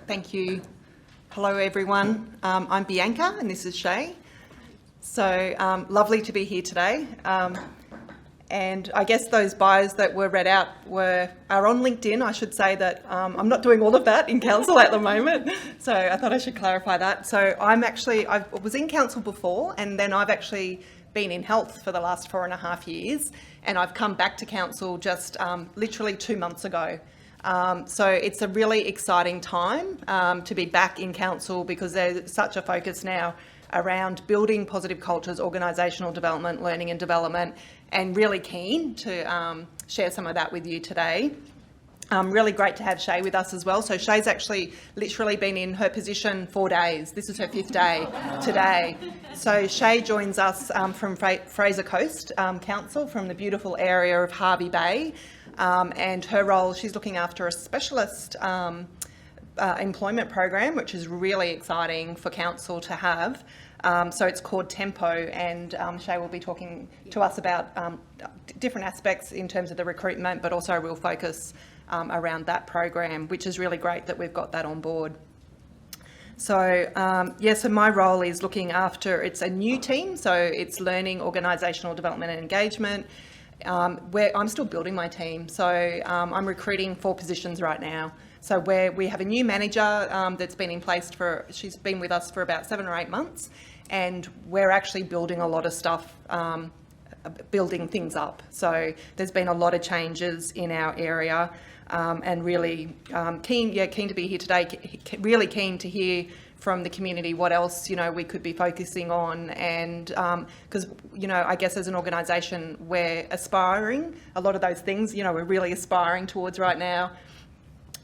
Thank you. Hello everyone, I'm Bianca and this is Shay. So lovely to be here today. And I guess those bios that were read out are on LinkedIn. I should say that I'm not doing all of that in council at the moment. So I thought I should clarify that. So I was in council before, and then I've actually been in health for the last 4.5 years. And I've come back to council just literally 2 months ago. So it's a really exciting time to be back in council because there's such a focus now around building positive cultures, organisational development, learning and development, and really keen to share some of that with you today. Really great to have Shay with us as well. So Shay's actually literally been in her position 4 days. This is her 5th day today. So Shay joins us from Fraser Coast Council from the beautiful area of Hervey Bay. And her role, she's looking after a specialist employment program, which is really exciting for council to have. So it's called Tempo, and Shay will be talking to us about different aspects in terms of the recruitment, but also a real focus around that program, which is really great that we've got that on board. So so my role is looking after, it's a new team, so it's learning, organisational development and engagement. I'm still building my team, so I'm recruiting 4 positions right now. So we have a new manager that's been in place she's been with us for about 7 or 8 months, and we're actually building a lot of stuff, building things up. So there's been a lot of changes in our area, and really keen to be here today, really keen to hear from the community what else we could be focusing on, and because I guess as an organisation we're aspiring a lot of those things we're really aspiring towards right now.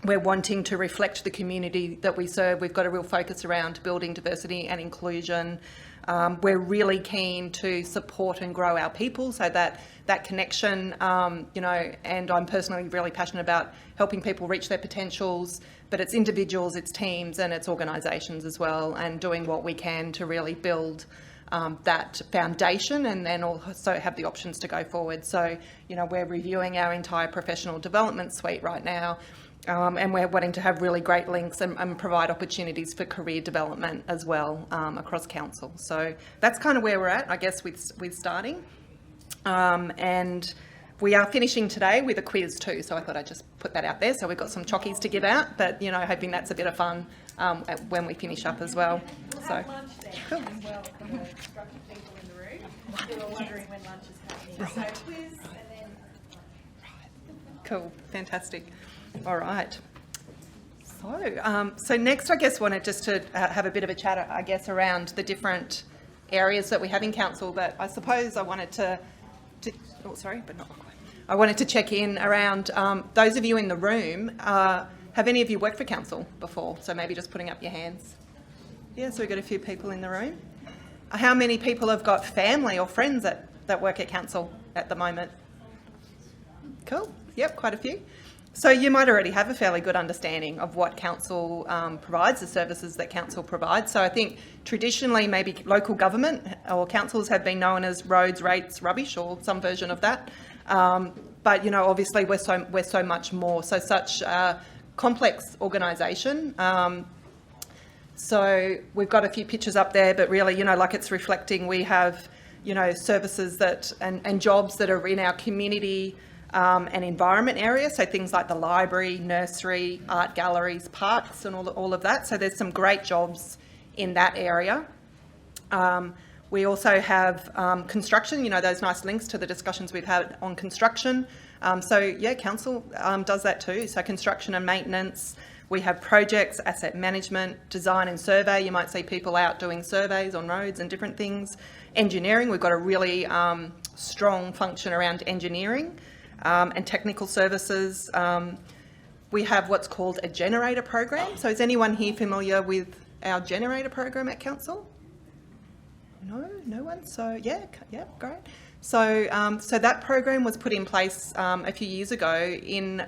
We're wanting to reflect the community that we serve. We've got a real focus around building diversity and inclusion. We're really keen to support and grow our people, so that connection, and I'm personally really passionate about helping people reach their potentials, but it's individuals, it's teams and it's organisations as well, and doing what we can to really build that foundation and then also have the options to go forward. So, we're reviewing our entire professional development suite right now. And we're wanting to have really great links and provide opportunities for career development as well across council. So that's kind of where we're at, I guess, with starting. And we are finishing today with a quiz too, so I thought I'd just put that out there. So we've got some chockies to give out, but hoping that's a bit of fun when we finish up as well. So lunch there cool. As well for the construction people in the room who are wondering when lunch is happening. Right. So quiz and then... Cool, fantastic. All right. So next, I guess, wanted just to have a bit of a chat, I guess, around the different areas that we have in council. But I suppose I wanted to I wanted to check in around those of you in the room. Have any of you worked for council before? So maybe just putting up your hands. Yeah, so we've got a few people in the room. How many people have got family or friends that work at council at the moment? Cool. Yep, quite a few. So you might already have a fairly good understanding of what council provides, the services that council provides. So I think traditionally maybe local government or councils have been known as roads, rates, rubbish, or some version of that. But obviously we're so much more. So such a complex organisation. So we've got a few pictures up there, but really like it's reflecting. We have services that and jobs that are in our community. And environment area, so things like the library, nursery, art galleries, parks and all of that. So there's some great jobs in that area. We also have construction, those nice links to the discussions we've had on construction. Council does that too. So construction and maintenance. We have projects, asset management, design and survey. You might see people out doing surveys on roads and different things. Engineering, we've got a really strong function around engineering. And technical services. We have what's called a generator program. So is anyone here familiar with our generator program at council? No one? So yeah, great. So that program was put in place a few years ago in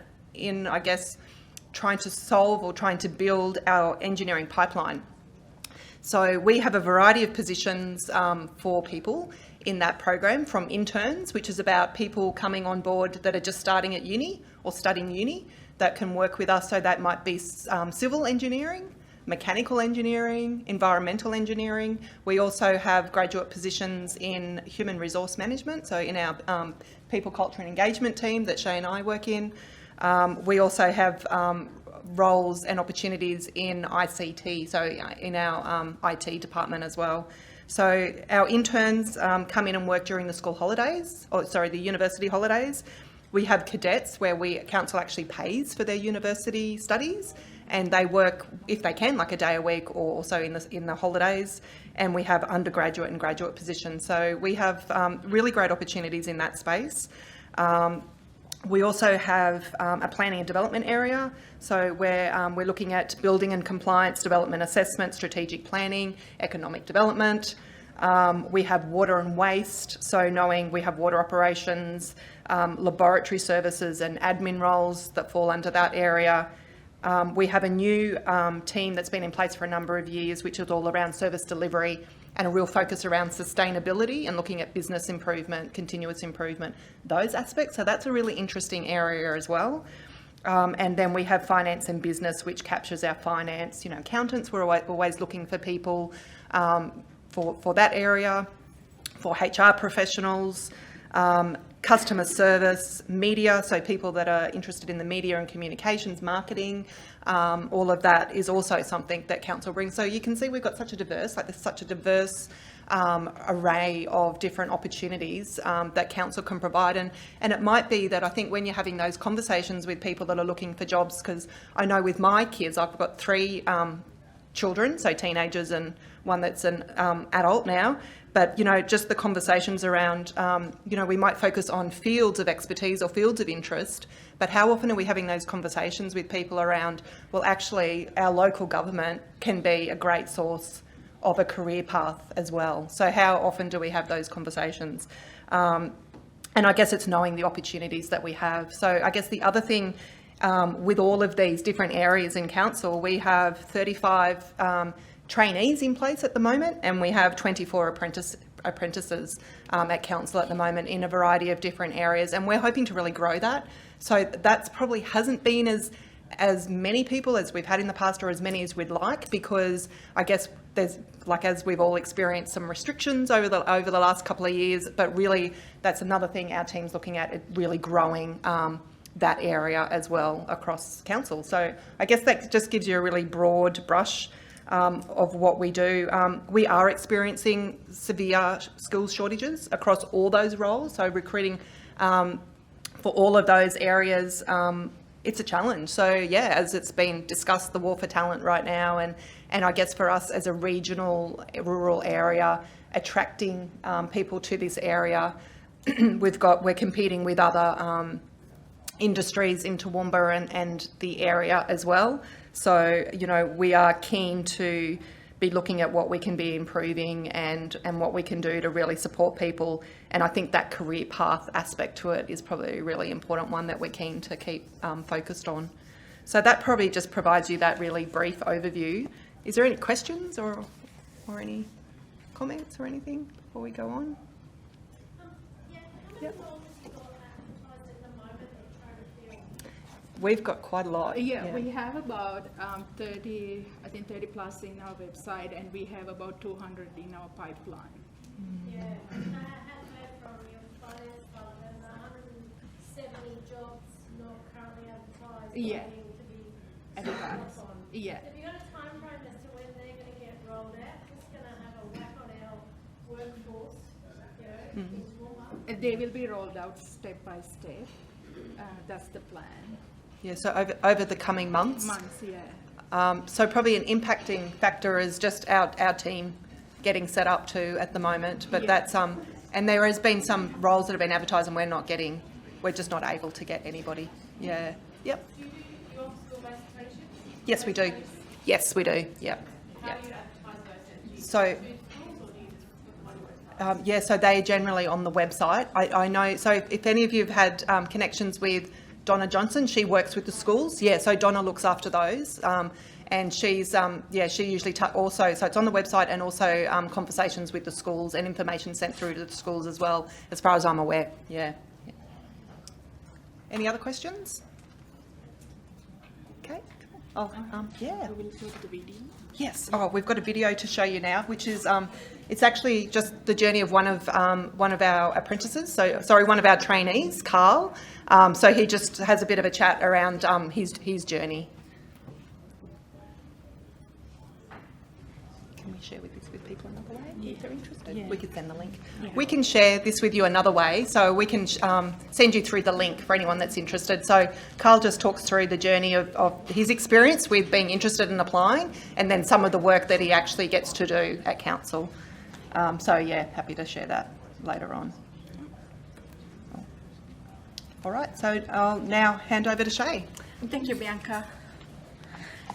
I guess trying to solve or trying to build our engineering pipeline. So we have a variety of positions for people in that program from interns, which is about people coming on board that are just starting at uni or studying uni that can work with us. So that might be civil engineering, mechanical engineering, environmental engineering. We also have graduate positions in human resource management, so in our people, culture and engagement team that Shay and I work in. We also have roles and opportunities in ICT, so in our IT department as well. So our interns come in and work during the school holidays, the university holidays. We have cadets where council actually pays for their university studies, and they work, if they can, like a day a week or also in the holidays. And we have undergraduate and graduate positions. So we have really great opportunities in that space. We also have a planning and development area, so where we're looking at building and compliance, development assessment, strategic planning, economic development. We have water and waste, so knowing we have water operations, laboratory services and admin roles that fall under that area. We have a new team that's been in place for a number of years, which is all around service delivery and a real focus around sustainability and looking at business improvement, continuous improvement, those aspects. So that's a really interesting area as well. And then we have finance and business, which captures our finance. You know, accountants, we're always looking for people for that area, for HR professionals, customer service, media, so people that are interested in the media and communications, marketing, all of that is also something that council brings. So you can see we've got such a diverse array of different opportunities that council can provide. And it might be that I think when you're having those conversations with people that are looking for jobs, because I know with my kids, I've got 3 children, so teenagers and one that's an adult now. But, you know, just the conversations around, you know, we might focus on fields of expertise or fields of interest, but how often are we having those conversations with people around, well, actually, our local government can be a great source of a career path as well. So how often do we have those conversations? And I guess it's knowing the opportunities that we have. So I guess the other thing with all of these different areas in council, we have 35 trainees in place at the moment, and we have 24 apprentices at council at the moment in a variety of different areas, and we're hoping to really grow that. So that's probably hasn't been as many people as we've had in the past, or as many as we'd like, because I guess there's, like, as we've all experienced, some restrictions over the last couple of years, but really that's another thing our team's looking at, really growing that area as well across council. So I guess that just gives you a really broad brush of what we do. We are experiencing severe skills shortages across all those roles, so recruiting for all of those areas, it's a challenge. So yeah, as it's been discussed, the war for talent right now, and I guess for us as a regional rural area, attracting people to this area, we're competing with other industries in Toowoomba and the area as well. So, you know, we are keen to be looking at what we can be improving and what we can do to really support people. And I think that career path aspect to it is probably a really important one that we're keen to keep focused on. So that probably just provides you that really brief overview. Is there any questions or any comments or anything before we go on? Yep. We've got quite a lot. Yeah, we have about 30, I think 30 plus in our website, and we have about 200 in our pipeline. Yeah, and I have heard from your finance department, there's 170 jobs not currently advertised, Yeah. waiting to be Advertised. signed on. Yeah. Have you got a time frame as to when they're going to get rolled out? It's going to have a whack on our workforce, you know, in Toowoomba. They will be rolled out step by step. That's the plan. Yeah, so over the coming months. Yeah. So probably an impacting factor is just our team getting set up too at the moment. But that's and there has been some roles that have been advertised and we're just not able to get anybody. Yeah. Yep. Do you do your school-based apprenticeships? Yes, we do. Yes, we do. Yep. How do you advertise those? Do you So. do schools or do you just put them on your website? Yeah, so they're generally on the website. I know, so if any of you have had connections with Donna Johnson. She works with the schools. Yeah, so Donna looks after those. And she's, she usually also, so it's on the website, and also conversations with the schools and information sent through to the schools as well, as far as I'm aware. Yeah. Any other questions? Okay. Oh, yeah. We will go to the video. Yes. Oh, we've got a video to show you now, which is it's actually just the journey of one of our apprentices. So sorry, one of our trainees, Carl. So he just has a bit of a chat around his journey. Can we share this with people another way if they're interested? Yeah. We could send the link. Yeah. We can share this with you another way, so we can send you through the link for anyone that's interested. So Carl just talks through the journey of his experience with being interested in applying, and then some of the work that he actually gets to do at council. So yeah, happy to share that later on. All right, so I'll now hand over to Shay. Thank you, Bianca.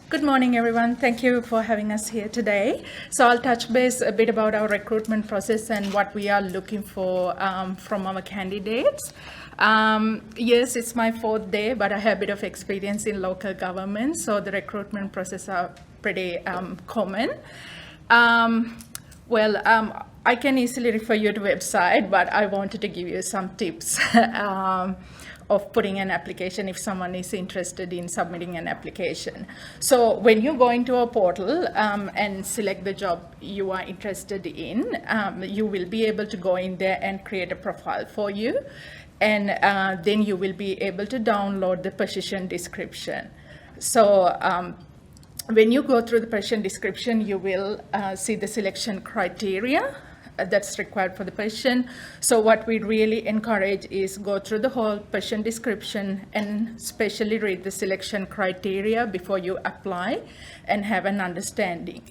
Good morning, everyone. Thank you for having us here today. So I'll touch base a bit about our recruitment process and what we are looking for from our candidates. Yes, it's my 4th day, but I have a bit of experience in local government, so the recruitment process are pretty common. I can easily refer you to website, but I wanted to give you some tips of putting an application if someone is interested in submitting an application. So when you go into a portal and select the job you are interested in, you will be able to go in there and create a profile for you. And then you will be able to download the position description. So when you go through the position description, you will see the selection criteria that's required for the position. So what we really encourage is go through the whole position description and especially read the selection criteria before you apply and have an understanding.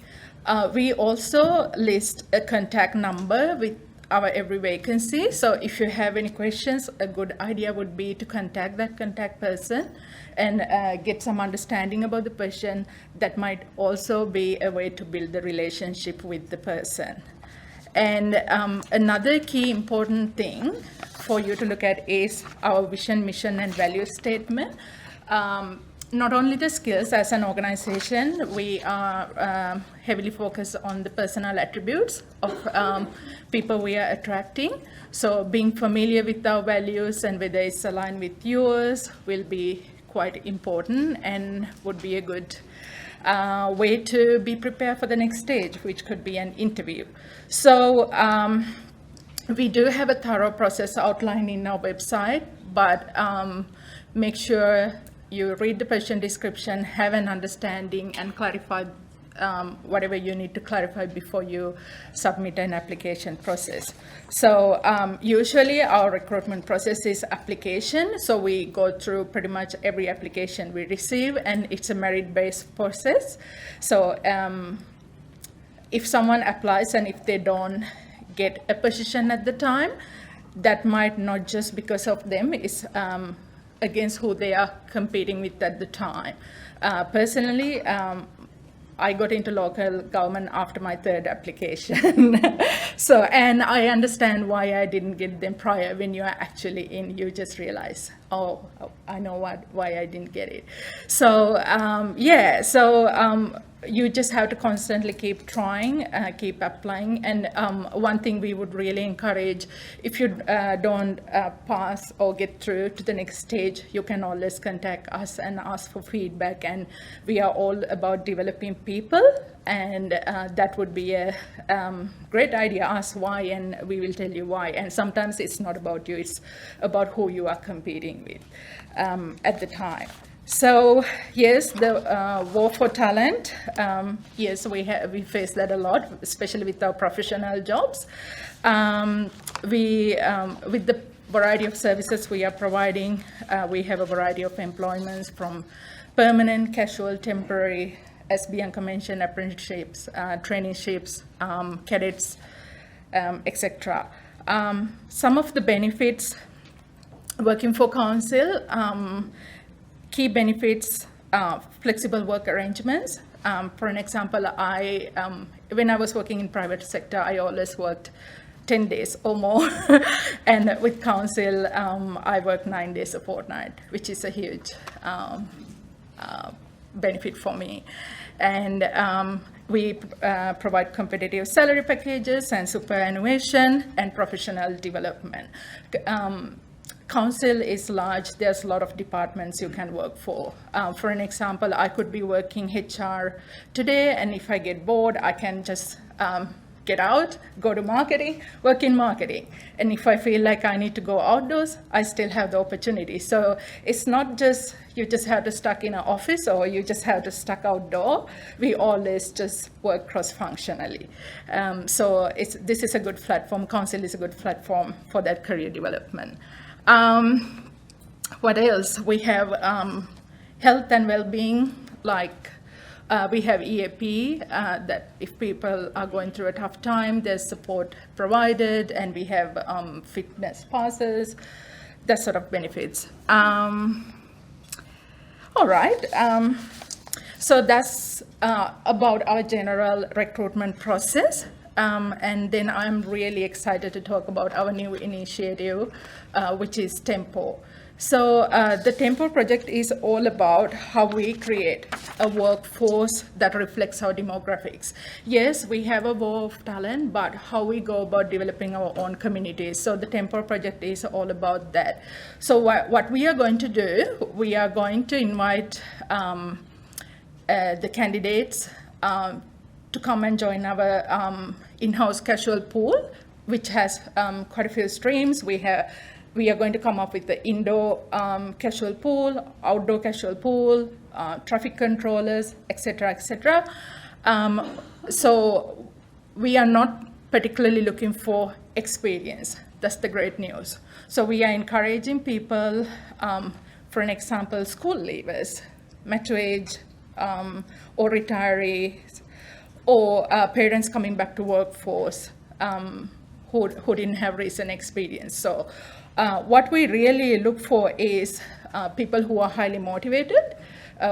We also list a contact number with our every vacancy. So if you have any questions, a good idea would be to contact that contact person and get some understanding about the person. That might also be a way to build the relationship with the person. And another key important thing for you to look at is our vision, mission, and value statement. Not only the skills as an organization, we are heavily focused on the personal attributes of people we are attracting. So being familiar with our values and whether it's aligned with yours will be quite important and would be a good way to be prepared for the next stage, which could be an interview. So we do have a thorough process outlined in our website, but make sure you read the position description, have an understanding, and clarify whatever you need to clarify before you submit an application process. So usually our recruitment process is application. So we go through pretty much every application we receive, and it's a merit-based process. So if someone applies and if they don't get a position at the time, that might not just because of them, it's against who they are competing with at the time. Personally, I got into local government after my 3rd application. So, and I understand why I didn't get them prior. When you are actually in, you just realize, oh, I know why I didn't get it. So, you just have to constantly keep trying, keep applying. And one thing we would really encourage, if you don't pass or get through to the next stage, you can always contact us and ask for feedback. And we are all about developing people, and that would be a great idea. Ask why, and we will tell you why. And sometimes it's not about you, it's about who you are competing with at the time. So yes, the war for talent. Yes, we face that a lot, especially with our professional jobs. With the variety of services we are providing, we have a variety of employments from permanent, casual, temporary, as Bianca mentioned, apprenticeships, traineeships, cadets, etc. Some of the benefits working for council. Key benefits, flexible work arrangements. For an example, when I was working in private sector, I always worked 10 days or more. And with council, I work 9 days a fortnight, which is a huge benefit for me. And we provide competitive salary packages and superannuation and professional development. Council is large. There's a lot of departments you can work for. For an example, I could be working HR today, and if I get bored, I can just get out, go to marketing, work in marketing. And if I feel like I need to go outdoors, I still have the opportunity. So it's not just you just have to stuck in an office or you just have to stuck outdoor. We always just work cross-functionally. So this is a good platform. Council is a good platform for that career development. What else? We have health and well-being, like we have EAP, that if people are going through a tough time, there's support provided, and we have fitness passes, that sort of benefits. All right, so that's about our general recruitment process. And then I'm really excited to talk about our new initiative, which is Tempo. So the Tempo project is all about how we create a workforce that reflects our demographics. Yes, we have a war of talent, but how we go about developing our own communities. So the Tempo project is all about that. So what we are going to do, we are going to invite the candidates to come and join our in-house casual pool, which has quite a few streams. We are going to come up with the indoor casual pool, outdoor casual pool, traffic controllers, etc., etc. So we are not particularly looking for experience. That's the great news. So we are encouraging people, for an example, school leavers, mature age, or retirees, or parents coming back to workforce who didn't have recent experience. So what we really look for is people who are highly motivated,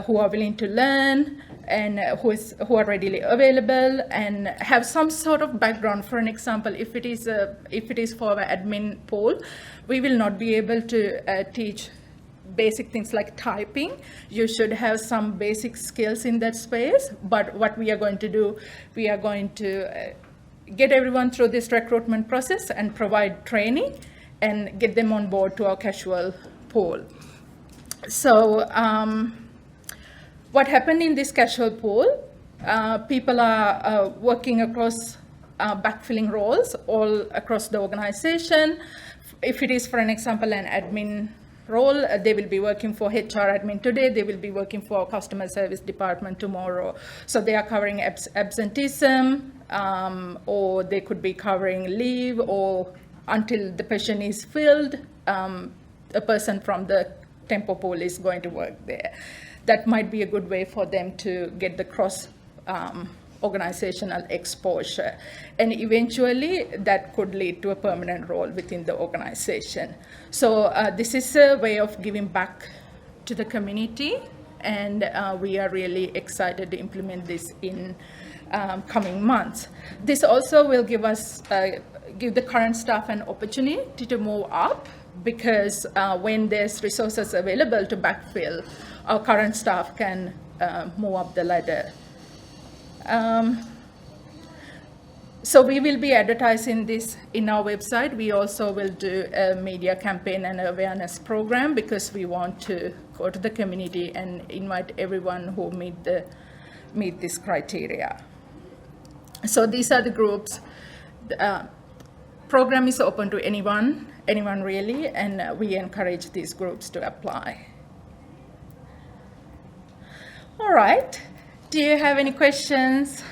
who are willing to learn, and who are readily available and have some sort of background. For an example, if it is for our admin pool, we will not be able to teach basic things like typing. You should have some basic skills in that space. But what we are going to do, we are going to get everyone through this recruitment process and provide training and get them on board to our casual pool. So what happened in this casual pool, people are working across backfilling roles all across the organization. If it is, for an example, an admin role, they will be working for HR admin today, they will be working for our customer service department tomorrow. So they are covering absenteeism, or they could be covering leave, or until the position is filled, a person from the Tempo pool is going to work there. That might be a good way for them to get the cross organizational exposure. And eventually that could lead to a permanent role within the organization. So this is a way of giving back to the community, and we are really excited to implement this in coming months. This also will give us, give the current staff an opportunity to move up, because when there's resources available to backfill, our current staff can move up the ladder. So we will be advertising this in our website. We also will do a media campaign and awareness program, because we want to go to the community and invite everyone who meet this criteria. So these are the groups. The program is open to anyone really, and we encourage these groups to apply. All right. Do you have any questions?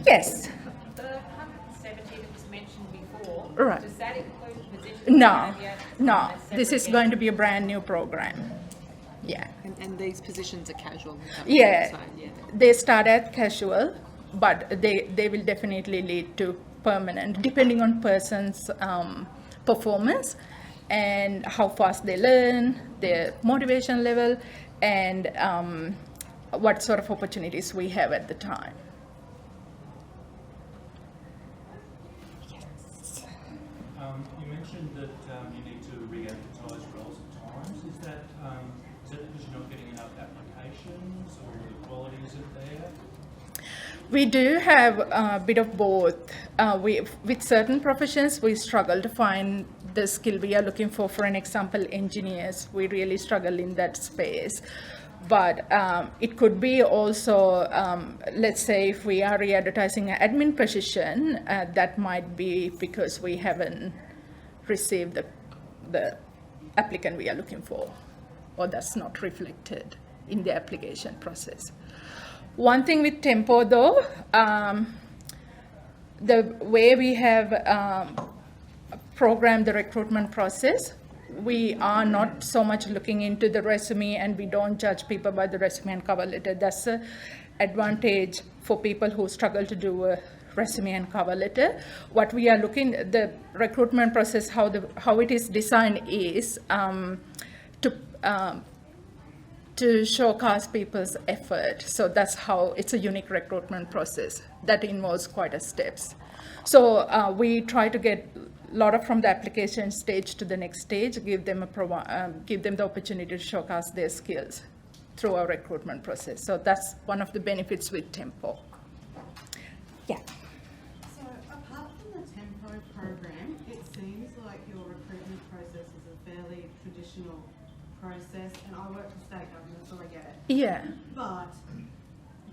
Yes. The 170 that was mentioned before, Right. does that include positions? No, that no. are This is separate going to be a brand new program. Yeah. And these positions are casual? is that what Yeah. you're saying? Yeah. They start at casual, but they will definitely lead to permanent, depending on person's performance and how fast they learn, their motivation level, and what sort of opportunities we have at the time. Yes. So equality is it there? We do have a bit of both. With certain professions, we struggle to find the skill we are looking for. For an example, engineers, we really struggle in that space. But it could be also, let's say, if we are re-advertising an admin position, that might be because we haven't received the applicant we are looking for, or that's not reflected in the application process. One thing with Tempo though, the way we have programmed the recruitment process, we are not so much looking into the resume, and we don't judge people by the resume and cover letter. That's an advantage for people who struggle to do a resume and cover letter. What we are looking, the recruitment process, how it is designed is to showcase people's effort. So that's how it's a unique recruitment process that involves quite a steps. So we try to get a lot of from the application stage to the next stage, give them the opportunity to showcase their skills through our recruitment process. So that's one of the benefits with Tempo. Yeah. So apart from the Tempo program, it seems like your recruitment process is a fairly traditional process, and I work for state government, so I get it. Yeah. But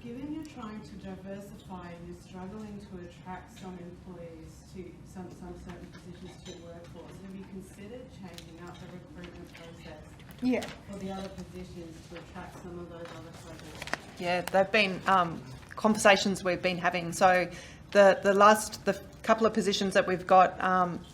given you're trying to diversify and you're struggling to attract some employees to some certain positions to your workforce, have you considered changing up the recruitment process Yeah. for the other positions to attract some of those other projects? Yeah, they've been conversations we've been having. So the couple of positions that we've got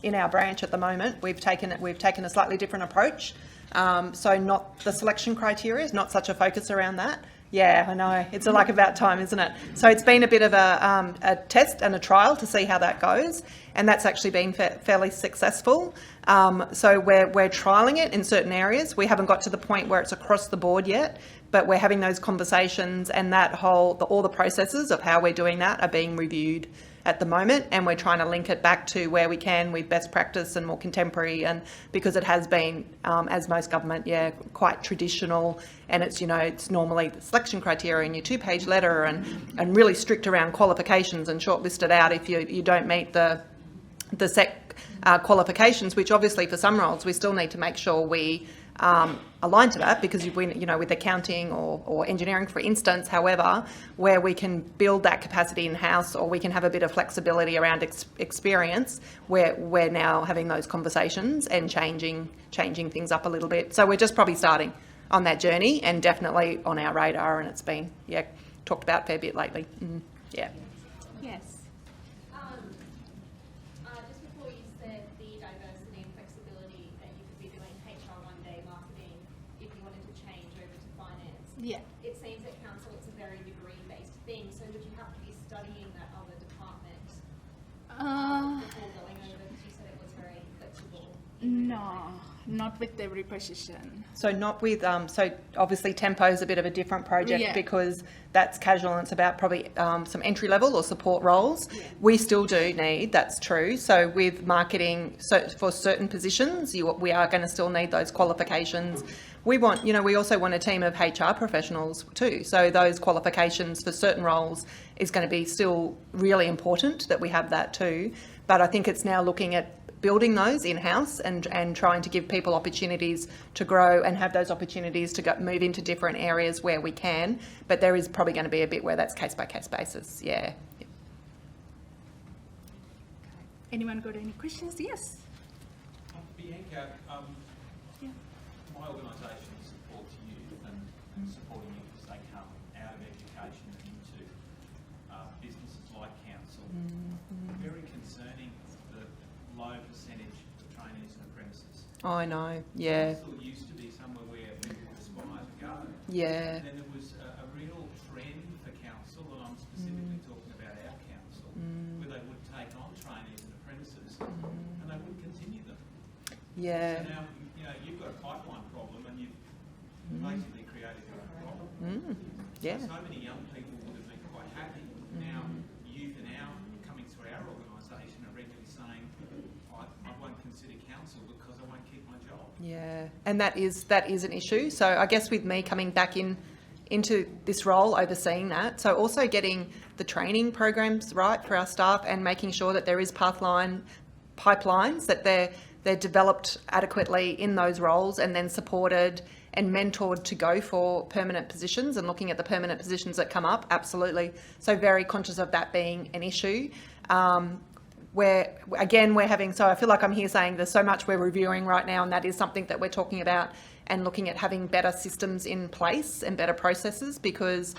in our branch at the moment, we've taken a slightly different approach. So not the selection criteria is not such a focus around that. Yeah, I know. It's like about time, isn't it? So it's been a bit of a test and a trial to see how that goes, and that's actually been fairly successful. So we're trialling it in certain areas. We haven't got to the point where it's across the board yet, but we're having those conversations, and all the processes of how we're doing that are being reviewed at the moment, and we're trying to link it back to where we can with best practice and more contemporary, and because it has been, as most government, quite traditional, and it's normally the selection criteria in your 2-page letter, and really strict around qualifications and shortlisted out if you don't meet the SEC qualifications, which obviously for some roles we still need to make sure we align to that, because with accounting or engineering, for instance, however, where we can build that capacity in-house, or we can have a bit of flexibility around experience, we're now having those conversations and changing things up a little bit. So we're just probably starting on that journey, and definitely on our radar, and it's been talked about a fair bit lately. Yeah. Yes. Just before you said the diversity and flexibility that you could be doing HR one day, marketing, if you wanted to change over to finance. Yeah. It seems at council it's a very degree-based thing, so would you have to be studying that other department before going over, because you said it was very flexible? No, not with every position. So not with, so obviously Tempo is a bit of a different project, because that's casual and it's about probably some entry level or support roles. Yeah. We still do need, that's true. So with marketing, so for certain positions, we are going to still need those qualifications. We also want a team of HR professionals too. So those qualifications for certain roles is going to be still really important that we have that too. But I think it's now looking at building those in-house and trying to give people opportunities to grow and have those opportunities to move into different areas where we can. But there is probably going to be a bit where that's case-by-case basis. Yeah. Anyone got any questions? Yes. Bianca, my organisation supports youth and supporting youth as they come out of education and into businesses like council. Very concerning the low percentage of trainees and apprentices. I know, yeah. Council used to be somewhere where people aspire to go. Yeah. And then there was a real trend for council, and I'm specifically talking about our council, where they would take on trainees and apprentices, and they would continue them. Yeah. So now, you've got a pipeline problem, and you've basically created your own problem. Yeah. So many young people would have been quite happy. Now, youth are now coming through our organisation are regularly saying, I won't consider council because I won't keep my job. Yeah, and that is an issue. So I guess with me coming back into this role overseeing that. So also getting the training programs right for our staff and making sure that there is pipelines, that they're developed adequately in those roles and then supported and mentored to go for permanent positions, and looking at the permanent positions that come up, absolutely. So very conscious of that being an issue. Where again, so I feel like I'm here saying there's so much we're reviewing right now, and that is something that we're talking about and looking at having better systems in place and better processes, because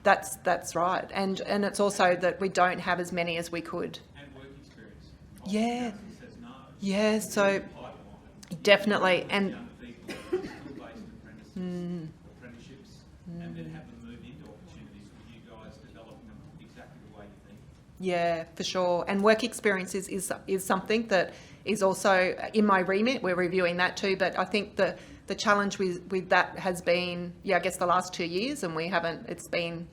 that's right. And it's also that we don't have as many as we could. And work experience. Yeah. Says no. Yeah, so definitely. And apprenticeships, and then have them move into opportunities with you guys, developing them exactly the way you think. yeah, for sure. And work experience is something that is also in my remit. We're reviewing that too. But I think the challenge with that has been, I guess the last 2 years, and it's been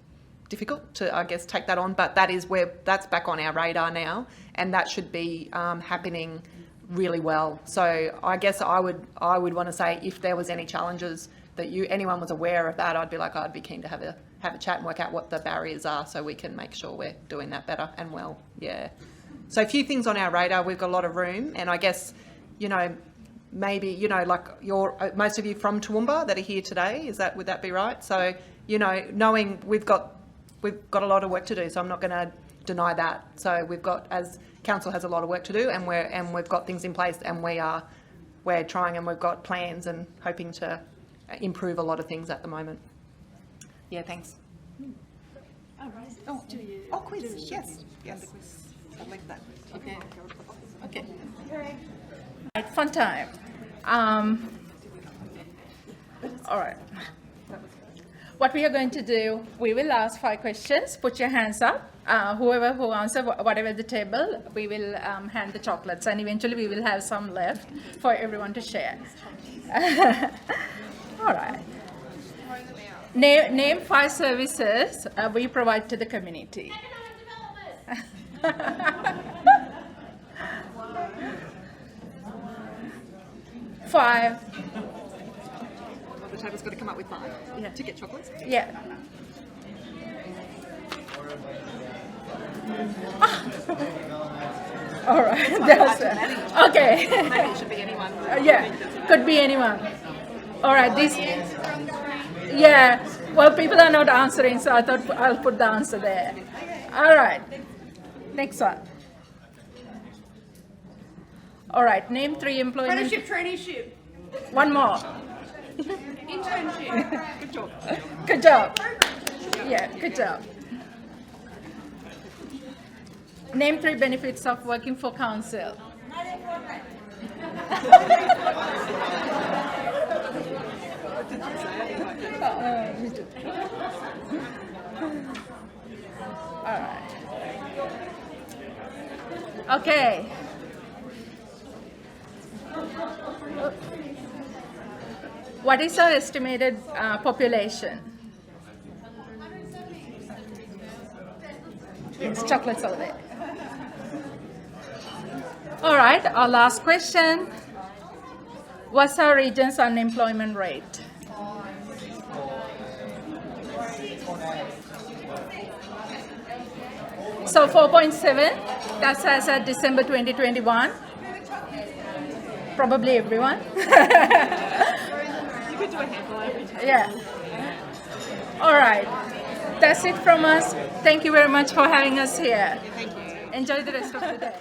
difficult to, I guess, take that on. But that's back on our radar now, and that should be happening really well. So I guess I would want to say, if there was any challenges that anyone was aware of that, I'd be keen to have a chat and work out what the barriers are, so we can make sure we're doing that better and well. Yeah. So a few things on our radar. We've got a lot of room, and I guess, maybe, like most of you from Toowoomba that are here today, would that be right? So, knowing we've got a lot of work to do, so I'm not going to deny that. So as council has a lot of work to do, and we've got things in place, and we're trying, and we've got plans and hoping to improve a lot of things at the moment. Yeah, thanks. Oh, quiz, yes. I like that. Okay. Right, fun time. All right. What we are going to do, we will ask 5 questions. Put your hands up. Whoever who answers, whatever the table, we will hand the chocolates, and eventually we will have some left for everyone to share. All right. Name 5 services we provide to the community. Five. Well, the table's got to come up with 5 to get chocolates. Yeah. All right. That's okay. Maybe it should be anyone. Yeah, could be anyone. All right. Yeah. Well, people are not answering, so I thought I'll put the answer there. All right. Next one. All right. Name 3 employment. Traineeship. One more. Internship. Good job. Good job. Yeah, good job. Name 3 benefits of working for council. All right. Okay. What is our estimated population? Yes, chocolates over there. All right, our last question. What's our region's unemployment rate? So 4.7, that's as at December 2021. Probably everyone. You could do a handful every time. Yeah. All right. That's it from us. Thank you very much for having us here. Thank you. Enjoy the rest of the day.